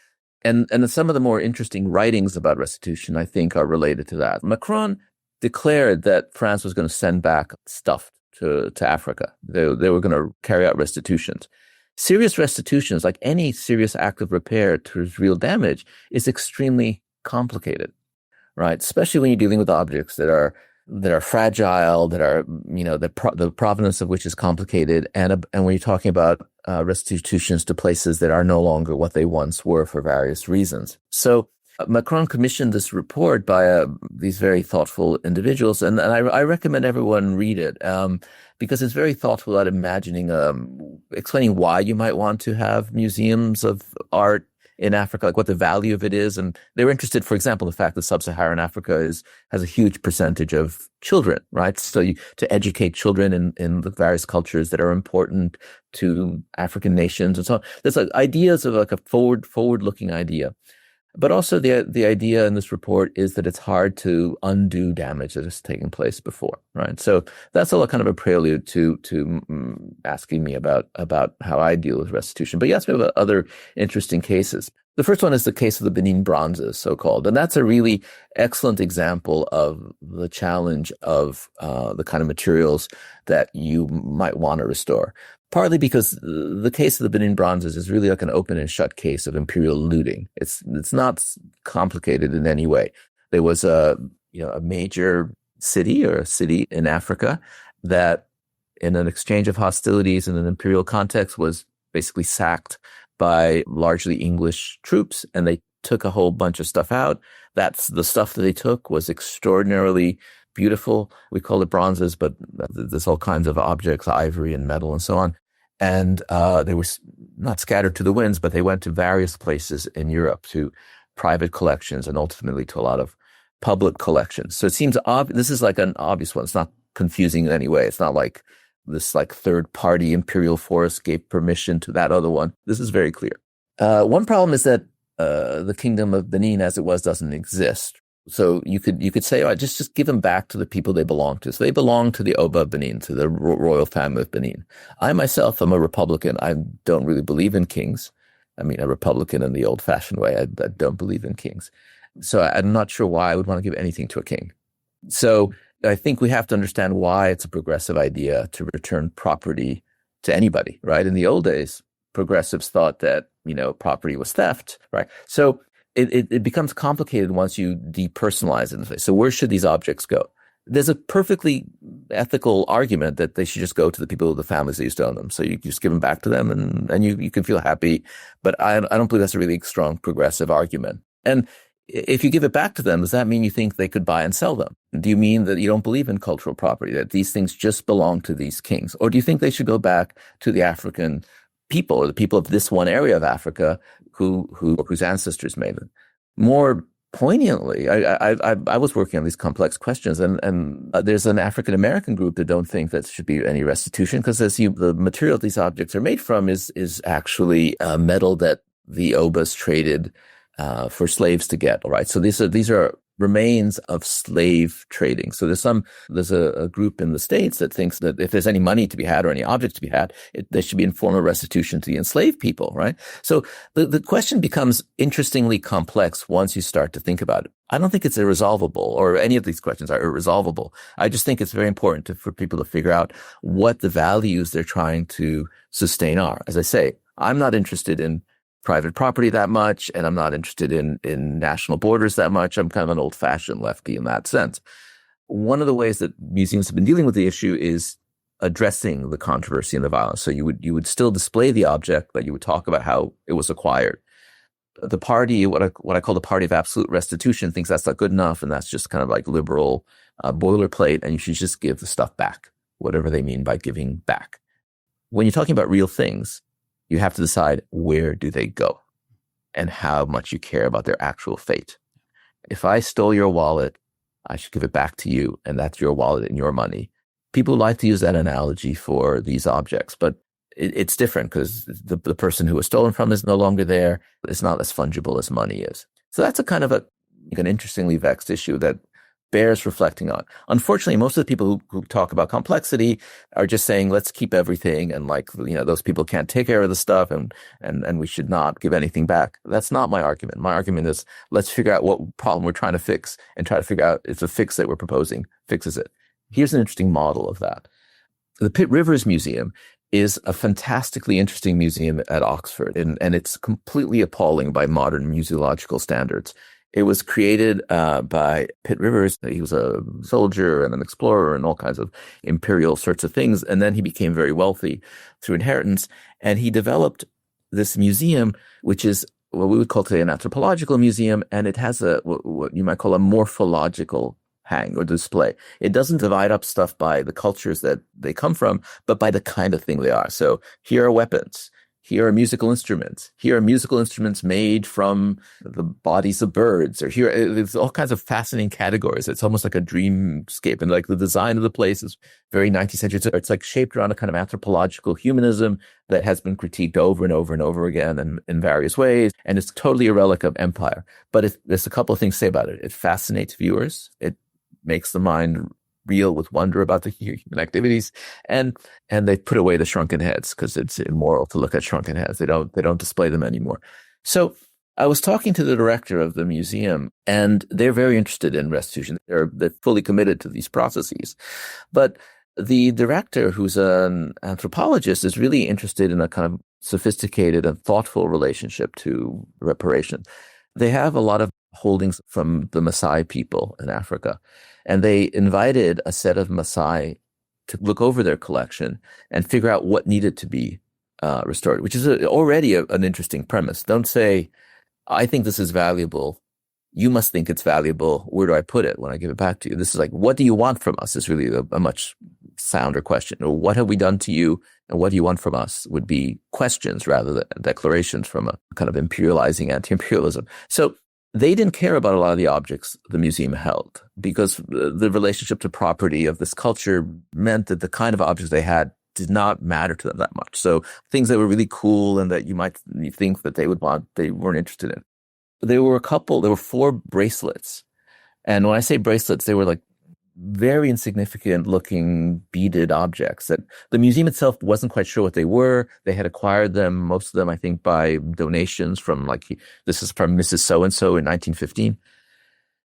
And some of the more interesting writings about restitution, I think, are related to that. Macron declared that France was going to send back stuff to Africa. They were going to carry out restitutions. Serious restitutions, like any serious act of repair to real damage, is extremely complicated, right? Especially when you're dealing with objects that are fragile, that are, the provenance of which is complicated, and when you're talking about restitutions to places that are no longer what they once were for various reasons. So Macron commissioned this report by these very thoughtful individuals, and I recommend everyone read it, because it's very thoughtful at explaining why you might want to have museums of art in Africa, like what the value of it is. And they were interested, for example, in the fact that sub-Saharan Africa has a huge percentage of children, right? So to educate children in the various cultures that are important to African nations and so on. There's ideas of like a forward-looking idea. But also the idea in this report is that it's hard to undo damage that has taken place before, right? So that's all kind of a prelude to asking me about how I deal with restitution. But you asked me about other interesting cases. The first one is the case of the Benin bronzes, so-called. And that's a really excellent example of the challenge of the kind of materials that you might want to restore. Partly because the case of the Benin bronzes is really like an open and shut case of imperial looting. It's not complicated in any way. There was a major city in Africa that, in an exchange of hostilities in an imperial context, was basically sacked by largely English troops, and they took a whole bunch of stuff out. That's the stuff that they took was extraordinarily beautiful. We call it bronzes, but there's all kinds of objects, ivory and metal and so on. And they were not scattered to the winds, but they went to various places in Europe, to private collections and ultimately to a lot of public collections. So it seems this is like an obvious one. It's not confusing in any way. It's not like this like third party imperial forest gave permission to that other one. This is very clear. One problem is that the kingdom of Benin as it was doesn't exist. So you could say, all right, just give them back to the people they belong to. So they belong to the Oba of Benin, to the royal family of Benin. I myself am a Republican. I don't really believe in kings. I mean, a Republican in the old-fashioned way. I don't believe in kings. So I'm not sure why I would want to give anything to a king. So I think we have to understand why it's a progressive idea to return property to anybody, right? In the old days, progressives thought that, property was theft, right? So it becomes complicated once you depersonalize it. So where should these objects go? There's a perfectly ethical argument that they should just go to the people, the families that used to own them. So you just give them back to them and you can feel happy. But I don't believe that's a really strong progressive argument. And if you give it back to them, does that mean you think they could buy and sell them? Do you mean that you don't believe in cultural property, that these things just belong to these kings? Or do you think they should go back to the African people or the people of this one area of Africa whose ancestors made them? More poignantly, I was working on these complex questions, and there's an African American group that don't think that should be any restitution because the material these objects are made from is actually metal that the Obas traded for slaves to get. All right, so these are remains of slave trading. So there's a group in the States that thinks that if there's any money to be had or any objects to be had, they should be in form of restitution to the enslaved people, right? So the question becomes interestingly complex once you start to think about it. I don't think it's irresolvable, or any of these questions are irresolvable. I just think it's very important for people to figure out what the values they're trying to sustain are. As I say, I'm not interested in private property that much, and I'm not interested in national borders that much. I'm kind of an old-fashioned lefty in that sense. One of the ways that museums have been dealing with the issue is addressing the controversy and the violence. So you would still display the object, but you would talk about how it was acquired. The party, what I call the party of absolute restitution, thinks that's not good enough, and that's just kind of like liberal boilerplate, and you should just give the stuff back, whatever they mean by giving back. When you're talking about real things, you have to decide where do they go and how much you care about their actual fate. If I stole your wallet, I should give it back to you, and that's your wallet and your money. People like to use that analogy for these objects, but it's different because the person who was stolen from is no longer there. It's not as fungible as money is. So that's a kind of an interestingly vexed issue that bears reflecting on. Unfortunately, most of the people who talk about complexity are just saying, let's keep everything, and those people can't take care of the stuff, and we should not give anything back. That's not my argument. My argument is, let's figure out what problem we're trying to fix and try to figure out if the fix that we're proposing fixes it. Here's an interesting model of that. The Pitt Rivers Museum is a fantastically interesting museum at Oxford, and it's completely appalling by modern museological standards. It was created by Pitt Rivers. He was a soldier and an explorer and all kinds of imperial sorts of things. And then he became very wealthy through inheritance. And he developed this museum, which is what we would call today an anthropological museum. And it has what you might call a morphological hang or display. It doesn't divide up stuff by the cultures that they come from, but by the kind of thing they are. So here are weapons. Here are musical instruments. Here are musical instruments made from the bodies of birds. Or there's all kinds of fascinating categories. It's almost like a dreamscape. And like the design of the place is very 19th century. It's like shaped around a kind of anthropological humanism that has been critiqued over and over and over again in various ways. And it's totally a relic of empire. But there's a couple of things to say about it. It fascinates viewers. It makes the mind reel with wonder about the human activities, and they put away the shrunken heads because it's immoral to look at shrunken heads. They don't display them anymore. So I was talking to the director of the museum, and they're very interested in restitution. They're fully committed to these processes. But the director, who's an anthropologist, is really interested in a kind of sophisticated and thoughtful relationship to reparation. They have a lot of holdings from the Maasai people in Africa. And they invited a set of Maasai to look over their collection and figure out what needed to be restored, which is already an interesting premise. Don't say, I think this is valuable. You must think it's valuable. Where do I put it when I give it back to you? This is like, what do you want from us? Is really a much sounder question. Or what have we done to you? And what do you want from us? Would be questions rather than declarations from a kind of imperializing anti-imperialism. So they didn't care about a lot of the objects the museum held because the relationship to property of this culture meant that the kind of objects they had did not matter to them that much. So things that were really cool and that you think that they would want, they weren't interested in. There were 4 bracelets. And when I say bracelets, they were like very insignificant looking beaded objects that the museum itself wasn't quite sure what they were. They had acquired them, most of them, I think, by donations from this is from Mrs. So-and-so in 1915.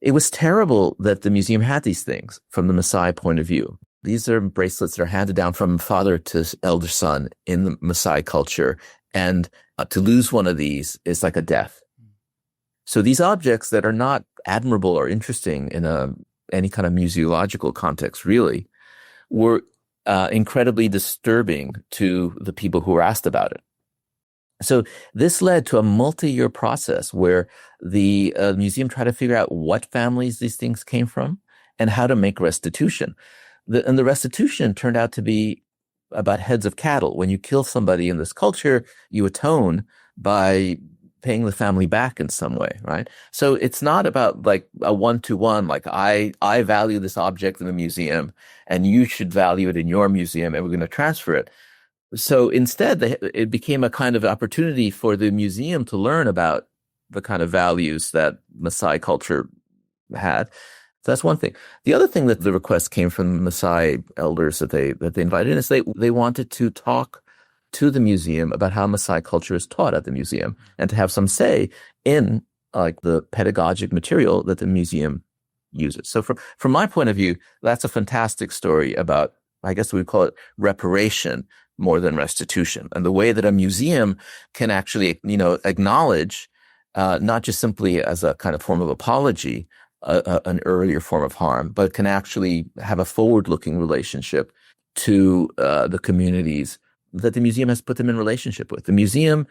It was terrible that the museum had these things from the Maasai point of view. These are bracelets that are handed down from father to elder son in the Maasai culture. And to lose one of these is like a death. So these objects that are not admirable or interesting in any kind of museological context really were incredibly disturbing to the people who were asked about it. So this led to a multi-year process where the museum tried to figure out what families these things came from and how to make restitution. And the restitution turned out to be about heads of cattle. When you kill somebody in this culture, you atone by paying the family back in some way, right? So it's not about like a one-to-one, like I value this object in the museum and you should value it in your museum and we're going to transfer it. So instead, it became a kind of opportunity for the museum to learn about the kind of values that Maasai culture had. So that's one thing. The other thing that the request came from Maasai elders that they invited in is they wanted to talk to the museum about how Maasai culture is taught at the museum and to have some say in like the pedagogic material that the museum uses. So from my point of view, that's a fantastic story about, I guess we would call it reparation more than restitution, and the way that a museum can actually, acknowledge, not just simply as a kind of form of apology, an earlier form of harm, but can actually have a forward-looking relationship to the communities that the museum has put them in relationship with. The museum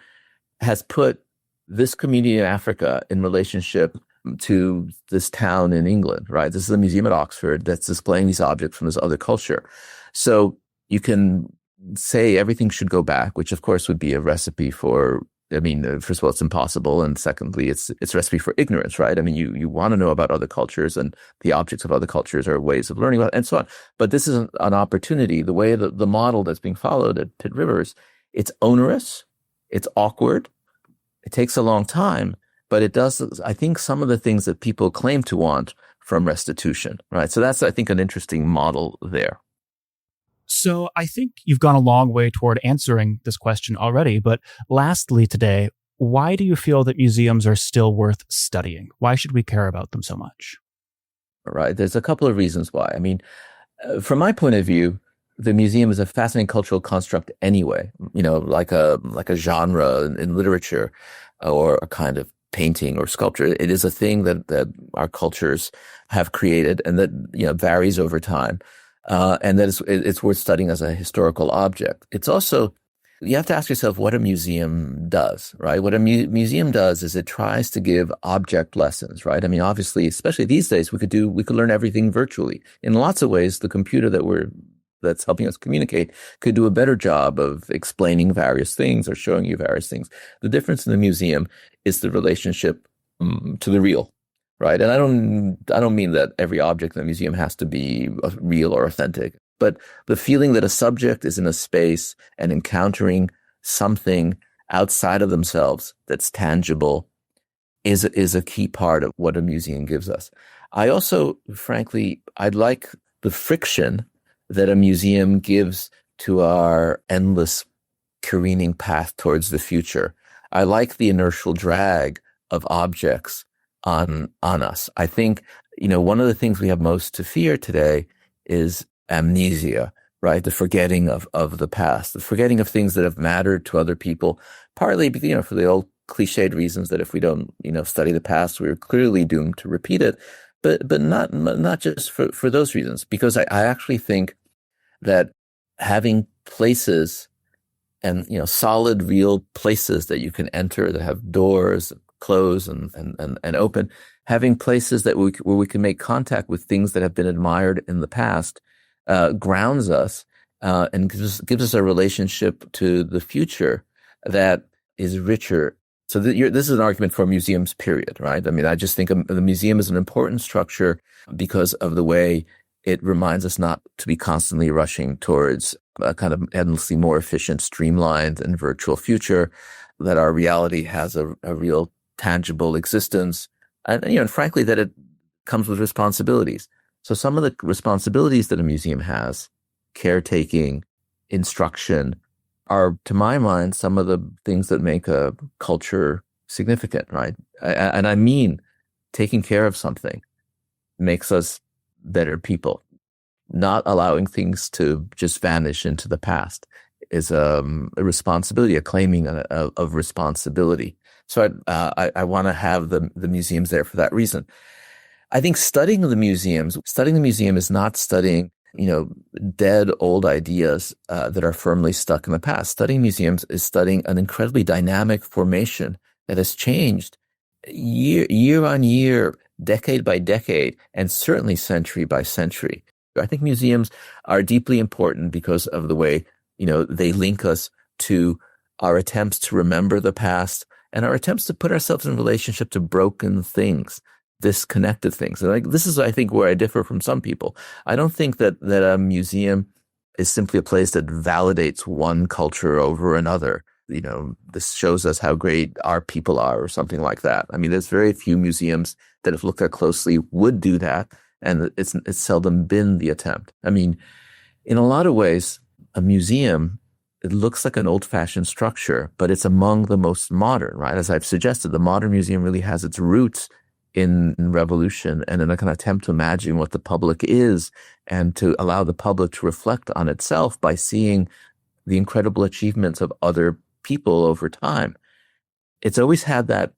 has put this community in Africa in relationship to this town in England, right? This is a museum at Oxford that's displaying these objects from this other culture. So you can say everything should go back, which of course would be a recipe for, first of all, it's impossible. And secondly, it's a recipe for ignorance, right? I mean, you want to know about other cultures and the objects of other cultures are ways of learning about and so on. But this is an opportunity, the way the model that's being followed at Pitt Rivers, it's onerous, it's awkward, it takes a long time, but it does, I think, some of the things that people claim to want from restitution, right? So that's, I think, an interesting model there. So I think you've gone a long way toward answering this question already, but lastly today, why do you feel that museums are still worth studying? Why should we care about them so much? Right. There's a couple of reasons why. I mean, from my point of view, the museum is a fascinating cultural construct anyway, like a genre in literature or a kind of painting or sculpture. It is a thing that our cultures have created and that, varies over time. And that it's worth studying as a historical object. It's also, you have to ask yourself what a museum does, right? What a museum does is it tries to give object lessons, right? I mean, obviously, especially these days, we could learn everything virtually. In lots of ways, the computer that's helping us communicate could do a better job of explaining various things or showing you various things. The difference in the museum is the relationship to the real. Right. And I don't mean that every object in the museum has to be real or authentic, but the feeling that a subject is in a space and encountering something outside of themselves that's tangible is a key part of what a museum gives us. I also, frankly, I'd like the friction that a museum gives to our endless careening path towards the future. I like the inertial drag of objects on us. I think, one of the things we have most to fear today is amnesia, right? The forgetting of the past, the forgetting of things that have mattered to other people, partly, for the old cliched reasons that if we don't, study the past, we're clearly doomed to repeat it, but not just for those reasons, because I actually think that having places and, solid, real places that you can enter that have doors, close and open, having places where we can make contact with things that have been admired in the past, grounds us and gives us a relationship to the future that is richer. So this is an argument for museums, period, right? I mean, I just think the museum is an important structure because of the way it reminds us not to be constantly rushing towards a kind of endlessly more efficient, streamlined, and virtual future, that our reality has a real tangible existence, and frankly, that it comes with responsibilities. So some of the responsibilities that a museum has, caretaking, instruction, are, to my mind, some of the things that make a culture significant, right? And I mean, taking care of something makes us better people. Not allowing things to just vanish into the past is a responsibility, a claiming of responsibility. So I want to have the museums there for that reason. I think studying the museum is not studying, dead old ideas that are firmly stuck in the past. Studying museums is studying an incredibly dynamic formation that has changed year on year, decade by decade, and certainly century by century. I think museums are deeply important because of the way, they link us to our attempts to remember the past and our attempts to put ourselves in relationship to broken things, disconnected things. And this is, I think, where I differ from some people. I don't think that a museum is simply a place that validates one culture over another. This shows us how great our people are or something like that. I mean, there's very few museums that, if looked at closely, would do that. And it's seldom been the attempt. I mean, in a lot of ways, a museum, it looks like an old-fashioned structure, but it's among the most modern, right? As I've suggested, the modern museum really has its roots in revolution and in a kind of attempt to imagine what the public is and to allow the public to reflect on itself by seeing the incredible achievements of other people over time. It's always had that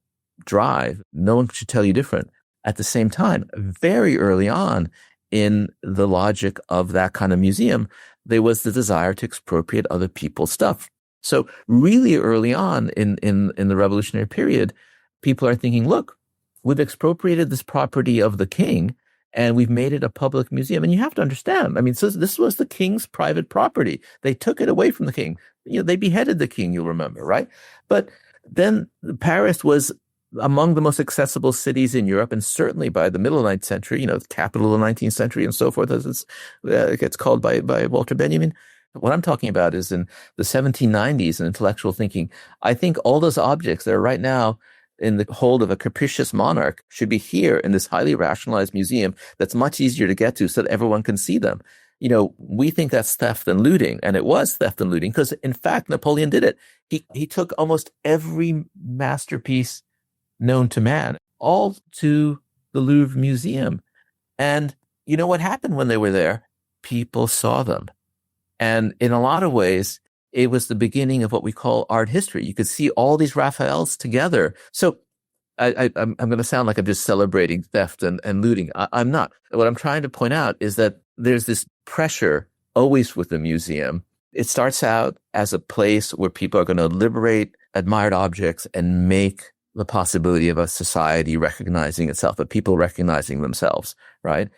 drive. No one should tell you different. At the same time, very early on in the logic of that kind of museum, there was the desire to expropriate other people's stuff. So really early on in the revolutionary period, people are thinking, look, we've expropriated this property of the king and we've made it a public museum. And you have to understand, I mean, so this was the king's private property. They took it away from the king. They beheaded the king, you'll remember, right? But then Paris was among the most accessible cities in Europe, and certainly by the middle of the 19th century, the capital of the 19th century and so forth, as it gets called by Walter Benjamin. What I'm talking about is in the 1790s in intellectual thinking. I think all those objects that are right now in the hold of a capricious monarch should be here in this highly rationalized museum that's much easier to get to so that everyone can see them. We think that's theft and looting, and it was theft and looting because, in fact, Napoleon did it. He took almost every masterpiece known to man, all to the Louvre Museum. And you know what happened when they were there? People saw them. And in a lot of ways, it was the beginning of what we call art history. You could see all these Raphaels together. So I'm going to sound like I'm just celebrating theft and looting. I'm not. What I'm trying to point out is that there's this pressure always with the museum. It starts out as a place where people are going to liberate admired objects and make the possibility of a society recognizing itself, but people recognizing themselves, right?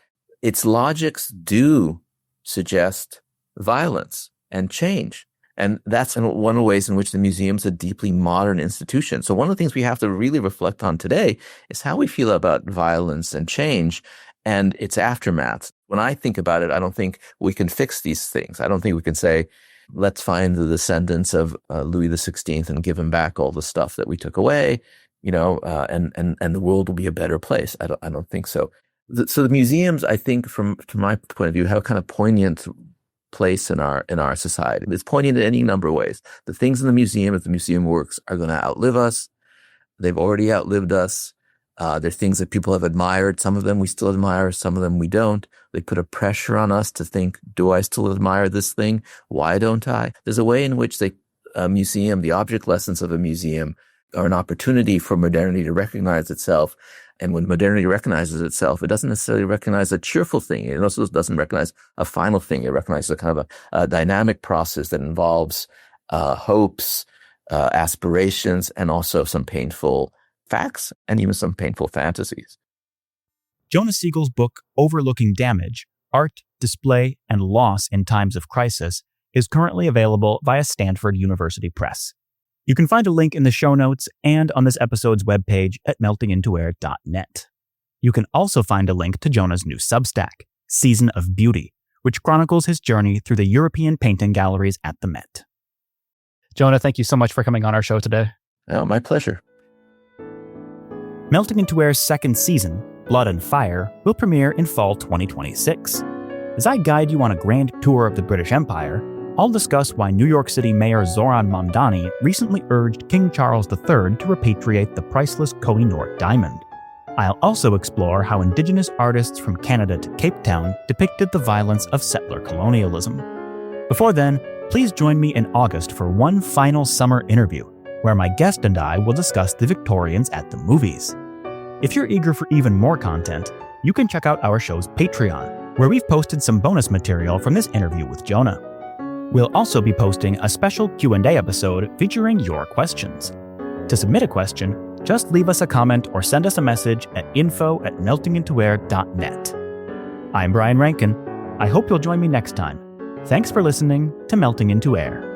Its logics do suggest violence and change. And that's one of the ways in which the museum's a deeply modern institution. So one of the things we have to really reflect on today is how we feel about violence and change and its aftermath. When I think about it, I don't think we can fix these things. I don't think we can say, let's find the descendants of Louis XVI and give him back all the stuff that we took away. And the world will be a better place. I don't think so. So the museums, I think, from my point of view, have a kind of poignant place in our society. It's poignant in any number of ways. The things in the museum, if the museum works, are going to outlive us. They've already outlived us. They're things that people have admired. Some of them we still admire. Some of them we don't. They put a pressure on us to think, do I still admire this thing? Why don't I? There's a way in which the object lessons of a museum are an opportunity for modernity to recognize itself. And when modernity recognizes itself, it doesn't necessarily recognize a cheerful thing. It also doesn't recognize a final thing. It recognizes a kind of a dynamic process that involves hopes, aspirations, and also some painful facts and even some painful fantasies. Jonah Siegel's book, Overlooking Damage, Art, Display, and Loss in Times of Crisis, is currently available via Stanford University Press. You can find a link in the show notes and on this episode's webpage at meltingintoair.net. You can also find a link to Jonah's new Substack, Season of Beauty, which chronicles his journey through the European painting galleries at the Met. Jonah, thank you so much for coming on our show today. Oh, my pleasure. Melting Into Air's second season, Blood and Fire will premiere in fall 2026. As I guide you on a grand tour of the British Empire, I'll discuss why New York City Mayor Zoran Mamdani recently urged King Charles III to repatriate the priceless Koh-i-Noor diamond. I'll also explore how Indigenous artists from Canada to Cape Town depicted the violence of settler colonialism. Before then, please join me in August for one final summer interview, where my guest and I will discuss the Victorians at the movies. If you're eager for even more content, you can check out our show's Patreon, where we've posted some bonus material from this interview with Jonah. We'll also be posting a special Q&A episode featuring your questions. To submit a question, just leave us a comment or send us a message at info@meltingintoair.net. I'm Brian Rankin. I hope you'll join me next time. Thanks for listening to Melting Into Air.